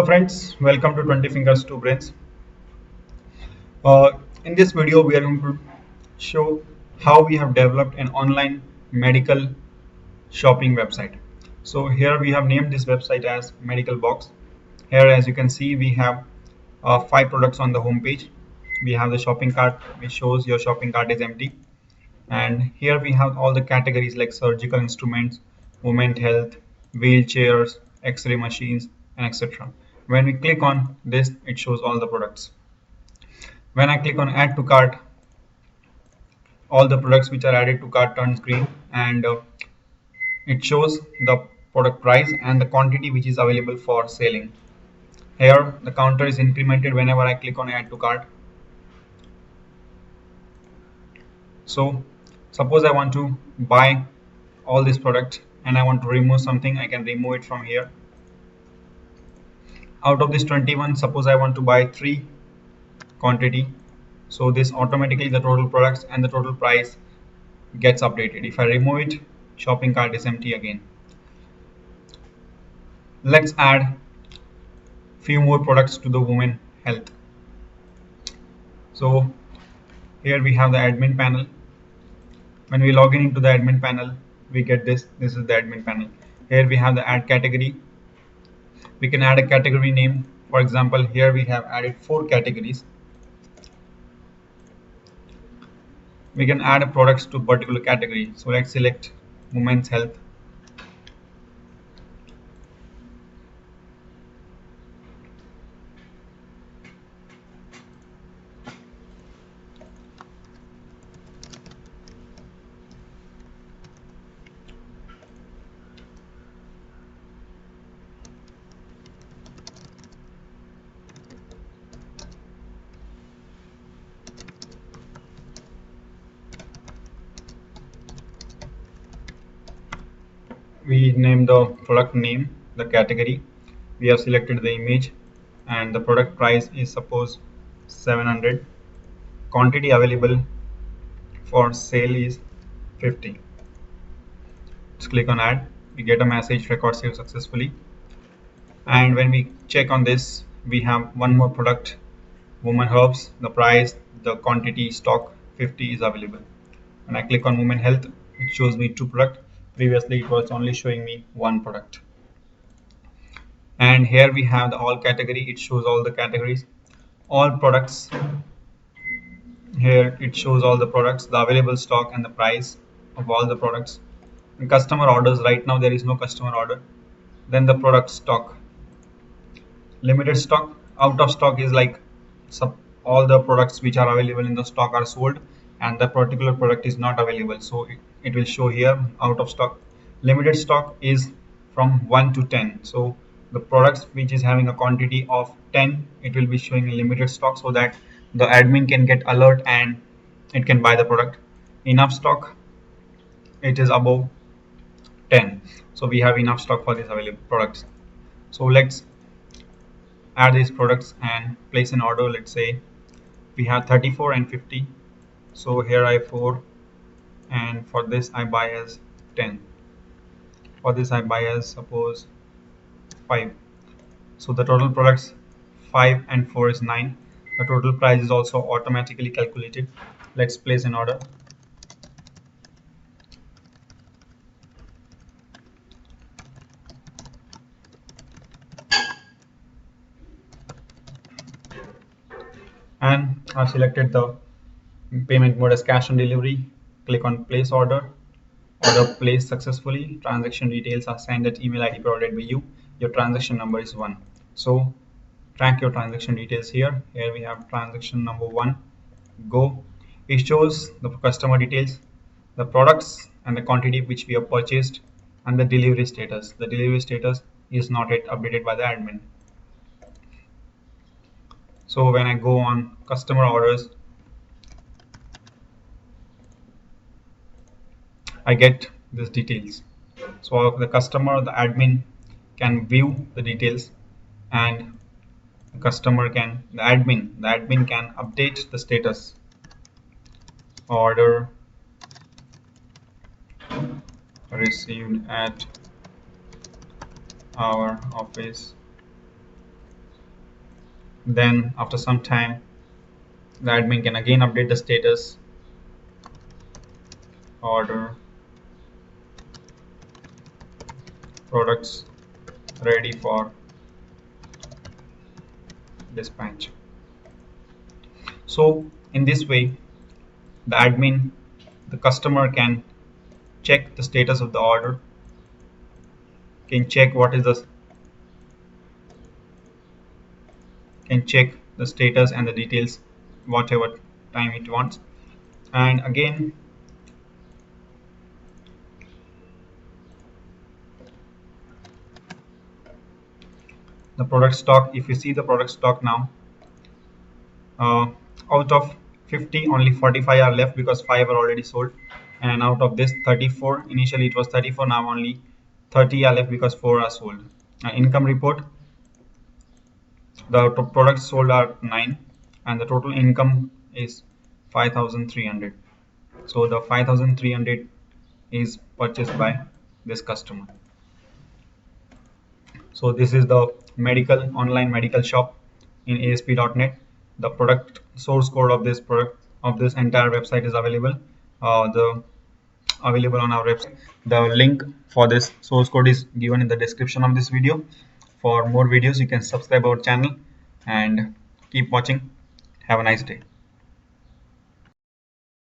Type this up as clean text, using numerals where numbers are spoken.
Hello friends, welcome to 20 Fingers 2 Brains. In this video, we are going to show how we have developed an online medical shopping website. So here we have named this website as Medical Box. Here, as you can see, we have 5 products on the home page. We have the shopping cart, which shows your shopping cart is empty. And here we have all the categories like surgical instruments, women health, wheelchairs, x-ray machines, and etc. When we click on this, it shows all the products. When I click on add to cart, all the products which are added to cart turns green, and it shows the product price and the quantity which is available for selling. Here the counter is incremented whenever I click on add to cart. So suppose I want to buy all this product and I want to remove something, I can remove it from here. Out of this 21, suppose I want to buy 3 quantity, so this automatically the total products and the total price gets updated. If I remove it, shopping cart is empty again. Let's add few more products to the women health. So here we have the admin panel. When we log in into the admin panel, we get this is the admin panel. Here we have the add category. We can add a category name. For example, here we have added 4 categories. We can add a products to particular category. So let's select women's health. We name the product name, the category. We have selected the image, and the product price is suppose 700. Quantity available for sale is 50. Let's click on add. We get a message record saved successfully. And when we check on this, we have one more product, woman herbs. The price, the quantity, stock 50 is available. When I click on women health, it shows me 2 products. Previously it was only showing me 1 product. And here we have the all category. It shows all the categories, all products. Here it shows all the products, the available stock and the price of all the products. And customer orders, right now there is no customer order. Then the product stock, limited stock. Out of stock is like all the products which are available in the stock are sold, and the particular product is not available, so it will show here out of stock. Limited stock is from 1 to 10, so the products which is having a quantity of 10, it will be showing limited stock, so that the admin can get alert and it can buy the product. Enough stock, it is above 10, so we have enough stock for these available products. So let's add these products and place an order. Let's say we have 34 and 50, so here I have 4, and for this I buy as 10. For this I buy as suppose 5. So the total products 5 and 4 is 9. The total price is also automatically calculated. Let's place an order. And I've selected the payment mode as cash on delivery. Click on place order. Order placed successfully. Transaction details are sent at email ID provided by you. Your transaction number is 1. So track your transaction details here. Here we have transaction number 1. Go. It shows the customer details, the products and the quantity which we have purchased, and the delivery status. The delivery status is not yet updated by the admin. So when I go on customer orders, I get these details. So the customer, the admin can view the details, and the admin can update the status. Order received at our office Then after some time, the admin can again update the status, order, products ready for dispatch. So in this way, the admin, the customer can check the status of the order, can check what is the can check the status and the details whatever time it wants. And again, the product stock, if you see the product stock now, uh, out of 50 only 45 are left because 5 are already sold, and out of this 34, initially it was 34, now only 30 are left because 4 are sold. Income report, the products sold are 9 and the total income is 5300. So the 5300 is purchased by this customer. So this is the medical online medical shop in ASP.NET. The product source code of this product of this entire website is available. The available on our website. The link for this source code is given in the description of this video. For more videos, you can subscribe our channel and keep watching. Have a nice day.